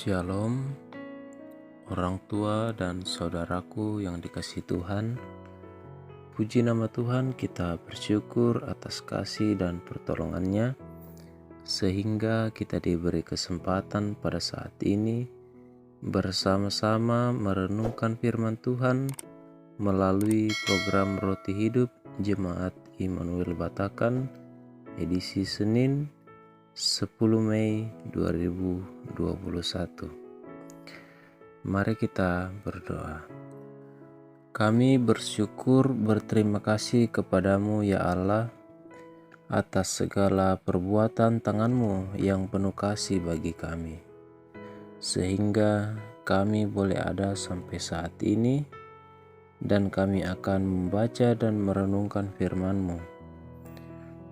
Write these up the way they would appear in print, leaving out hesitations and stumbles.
Shalom, orang tua dan saudaraku yang dikasihi Tuhan. Puji nama Tuhan, kita bersyukur atas kasih dan pertolongannya, sehingga kita diberi kesempatan pada saat ini bersama-sama merenungkan firman Tuhan melalui program Roti Hidup Jemaat Immanuel Batakan, edisi Senin 10 Mei 2021. Mari kita berdoa. Kami bersyukur berterima kasih kepadamu ya Allah atas segala perbuatan tangan-Mu yang penuh kasih bagi kami, sehingga kami boleh ada sampai saat ini dan kami akan membaca dan merenungkan firman-Mu.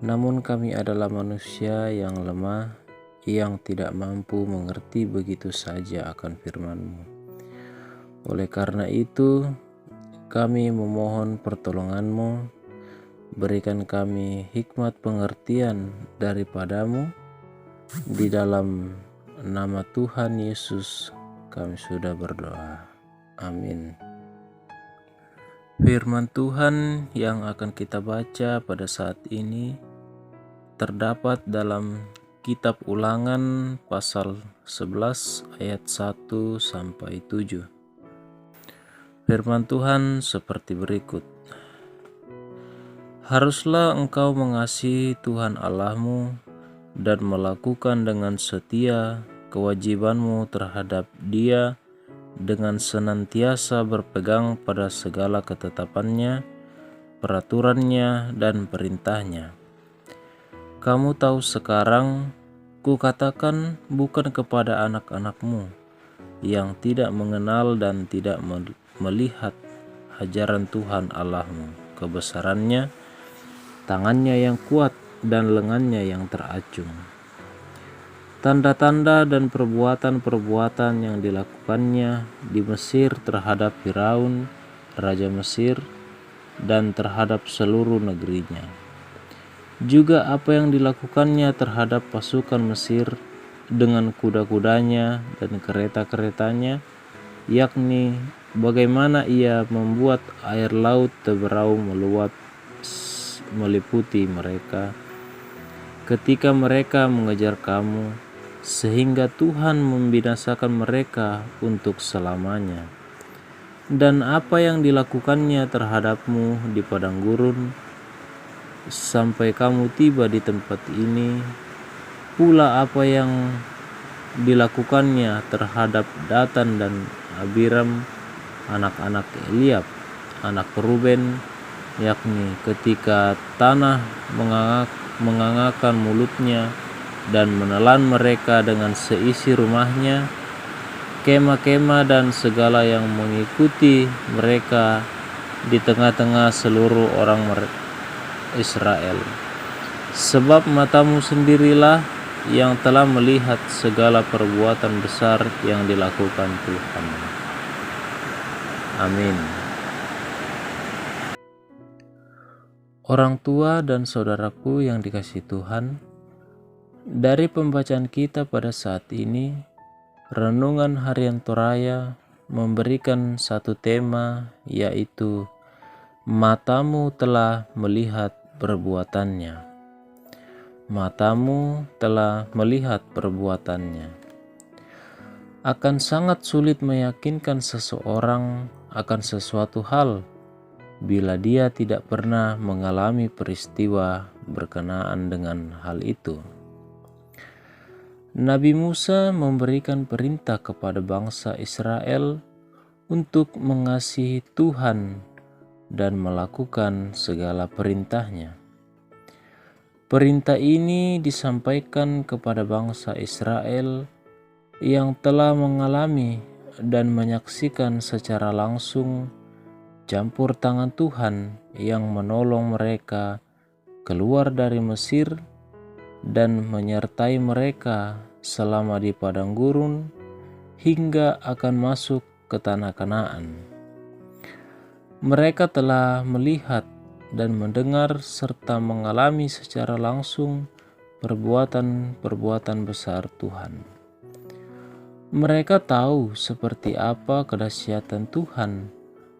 Namun kami adalah manusia yang lemah, yang tidak mampu mengerti begitu saja akan firman-Mu. Oleh karena itu, kami memohon pertolongan-Mu, berikan kami hikmat pengertian daripada-Mu. Di dalam nama Tuhan Yesus kami sudah berdoa. Amin. Firman Tuhan yang akan kita baca pada saat ini terdapat dalam Kitab Ulangan pasal 11 ayat 1 sampai 7. Firman Tuhan seperti berikut. Haruslah engkau mengasihi Tuhan Allahmu dan melakukan dengan setia kewajibanmu terhadap Dia dengan senantiasa berpegang pada segala ketetapannya, peraturannya, dan perintahnya. Kamu tahu sekarang, kukatakan bukan kepada anak-anakmu yang tidak mengenal dan tidak melihat ajaran Tuhan Allahmu, kebesarannya, tangannya yang kuat dan lengannya yang teracung. Tanda-tanda dan perbuatan-perbuatan yang dilakukannya di Mesir terhadap Firaun, Raja Mesir, dan terhadap seluruh negerinya. Juga apa yang dilakukannya terhadap pasukan Mesir dengan kuda-kudanya dan kereta-keretanya, yakni bagaimana ia membuat air laut teberau meluap meliputi mereka ketika mereka mengejar kamu, sehingga Tuhan membinasakan mereka untuk selamanya. Dan apa yang dilakukannya terhadapmu di padang gurun sampai kamu tiba di tempat ini, pula apa yang dilakukannya terhadap Datan dan Abiram, anak-anak Eliab, anak Ruben, yakni ketika tanah mengangakkan mulutnya dan menelan mereka dengan seisi rumahnya, kemah-kemah dan segala yang mengikuti mereka di tengah-tengah seluruh orang Israel. Sebab matamu sendirilah yang telah melihat segala perbuatan besar yang dilakukan Tuhan. Amin. Orang tua dan saudaraku yang dikasihi Tuhan, dari pembacaan kita pada saat ini, Renungan Harian Toraya memberikan satu tema, yaitu matamu telah melihat perbuatannya. Matamu telah melihat perbuatannya. Akan sangat sulit meyakinkan seseorang akan sesuatu hal bila dia tidak pernah mengalami peristiwa berkenaan dengan hal itu. Nabi Musa memberikan perintah kepada bangsa Israel untuk mengasihi Tuhan dan melakukan segala perintahnya. Perintah ini disampaikan kepada bangsa Israel yang telah mengalami dan menyaksikan secara langsung campur tangan Tuhan yang menolong mereka keluar dari Mesir dan menyertai mereka selama di padang gurun hingga akan masuk ke tanah Kanaan. Mereka telah melihat dan mendengar serta mengalami secara langsung perbuatan-perbuatan besar Tuhan. Mereka tahu seperti apa kedahsyatan Tuhan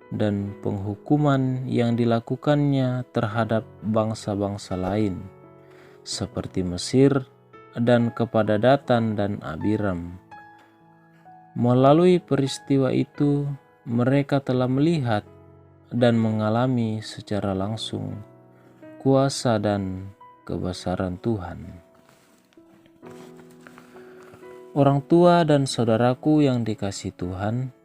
dan penghukuman yang dilakukannya terhadap bangsa-bangsa lain, seperti Mesir dan kepada Datan dan Abiram. Melalui peristiwa itu, mereka telah melihat dan mengalami secara langsung kuasa dan kebesaran Tuhan. Orang tua dan saudaraku yang dikasihi Tuhan,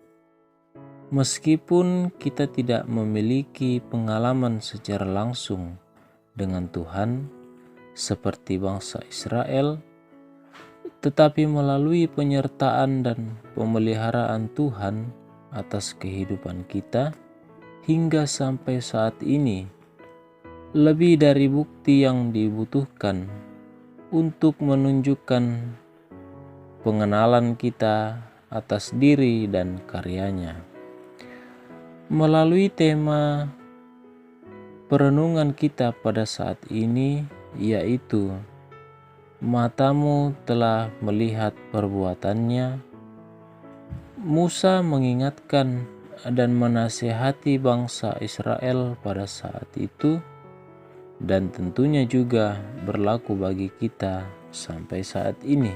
meskipun kita tidak memiliki pengalaman secara langsung dengan Tuhan seperti bangsa Israel, tetapi melalui penyertaan dan pemeliharaan Tuhan atas kehidupan kita hingga sampai saat ini, lebih dari bukti yang dibutuhkan untuk menunjukkan pengenalan kita atas diri dan karyanya. Melalui tema perenungan kita pada saat ini, yaitu matamu telah melihat perbuatannya, Musa mengingatkan dan menasihati bangsa Israel pada saat itu, dan tentunya juga berlaku bagi kita sampai saat ini,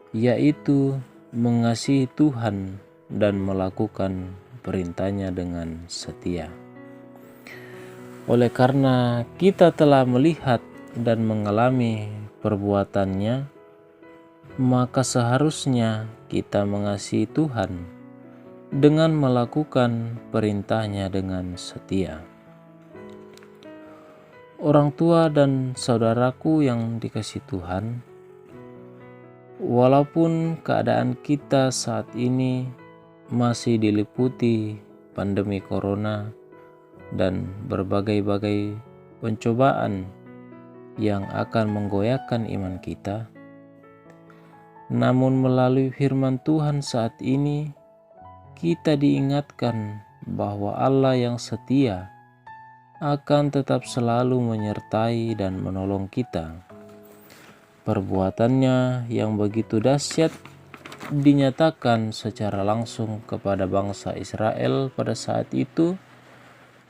yaitu mengasihi Tuhan dan melakukan perintahnya dengan setia. Oleh karena kita telah melihat dan mengalami perbuatannya, maka seharusnya kita mengasihi Tuhan dengan melakukan perintahnya dengan setia. Orang tua dan saudaraku yang dikasihi Tuhan, walaupun keadaan kita saat ini masih diliputi pandemi corona dan berbagai-bagai pencobaan yang akan menggoyahkan iman kita, namun melalui firman Tuhan saat ini kita diingatkan bahwa Allah yang setia akan tetap selalu menyertai dan menolong kita. Perbuatannya yang begitu dahsyat dinyatakan secara langsung kepada bangsa Israel pada saat itu,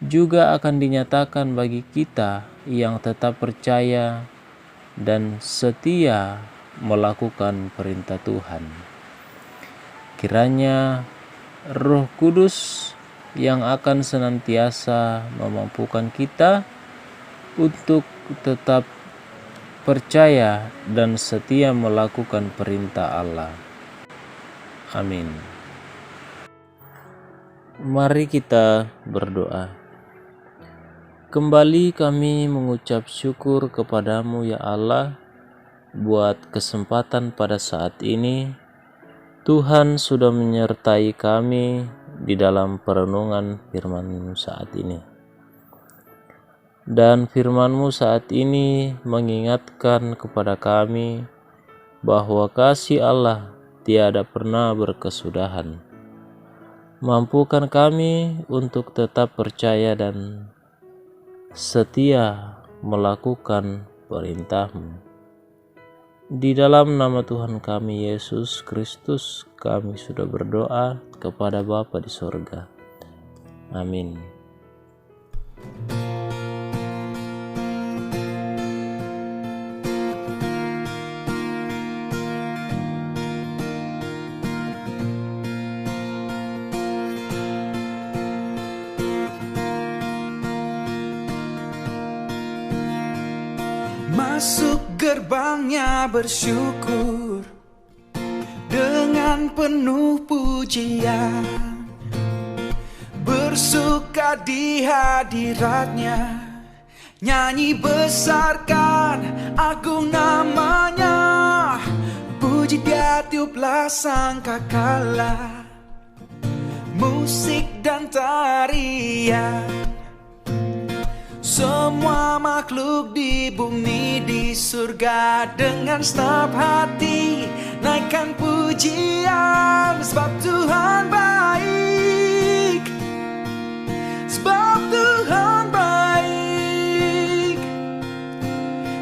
juga akan dinyatakan bagi kita yang tetap percaya dan setia melakukan perintah Tuhan. Kiranya Roh Kudus yang akan senantiasa memampukan kita untuk tetap percaya dan setia melakukan perintah Allah. Amin. Mari kita berdoa. Kembali kami mengucap syukur kepadamu ya Allah, buat kesempatan pada saat ini. Tuhan sudah menyertai kami di dalam perenungan firman-Mu saat ini. Dan firman-Mu saat ini mengingatkan kepada kami bahwa kasih Allah tiada pernah berkesudahan. Mampukan kami untuk tetap percaya dan setia melakukan perintah-Mu. Di dalam nama Tuhan kami Yesus Kristus, kami sudah berdoa kepada Bapa di sorga. Amin. Masuk gerbangnya bersyukur dengan penuh pujian, bersuka di hadiratnya, nyanyi besarkan agung namanya, puji dia tiuplah sangkakala, musik dan tarian. Semua makhluk di bumi di surga dengan segenap hati naikkan pujian, sebab Tuhan baik, sebab Tuhan baik,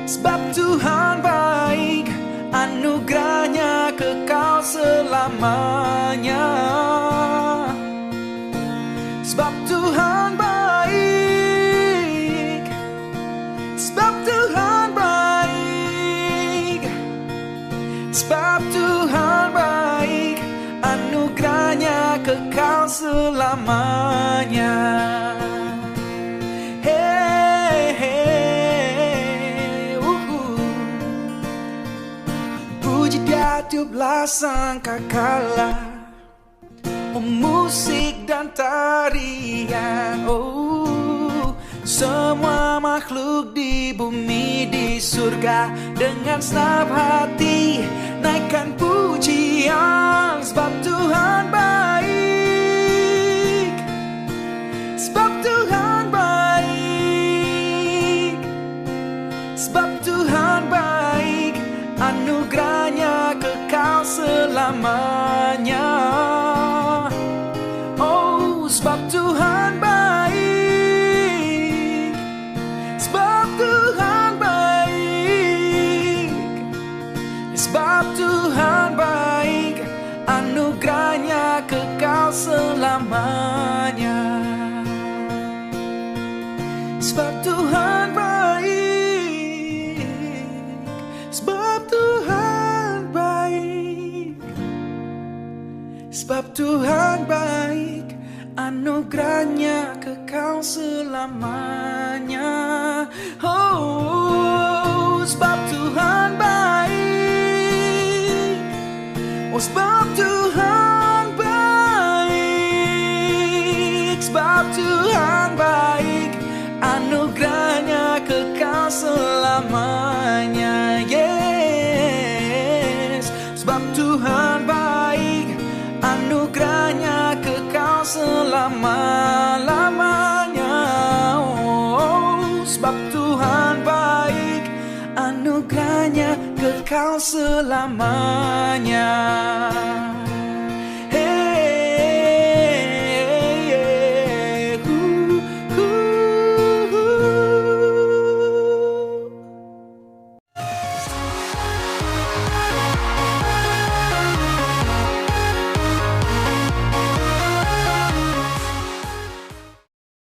sebab Tuhan baik, anugerahnya kekal selamanya. sebab Tuhan baik, sebab Tuhan baik, sebab Tuhan baik, anugerahnya kekal selamanya. Hey, hey, puji Dia tiup sangka kala, oh musik dan tarian, oh semua makhluk di bumi di surga dengan senap hati naikkan pujian, sebab Tuhan baik, sebab Tuhan baik, sebab Tuhan baik, anugerahnya kekal selamanya. Oh, sebab Tuhan baik, sebab Tuhan baik, sebab Tuhan baik, anugerahnya kekal selamanya. Sebab Tuhan baik, sebab Tuhan baik, sebab Tuhan baik, anugerahnya kekal selamanya. Oh, sebab Tuhan baik, oh sebab Tuhan baik, sebab Tuhan baik, anugerahnya kekal selamanya. Yes, sebab Tuhan baik, anugerahnya kekal selama-lamanya. Oh, sebab Tuhan baik, anugerahnya kekal selamanya.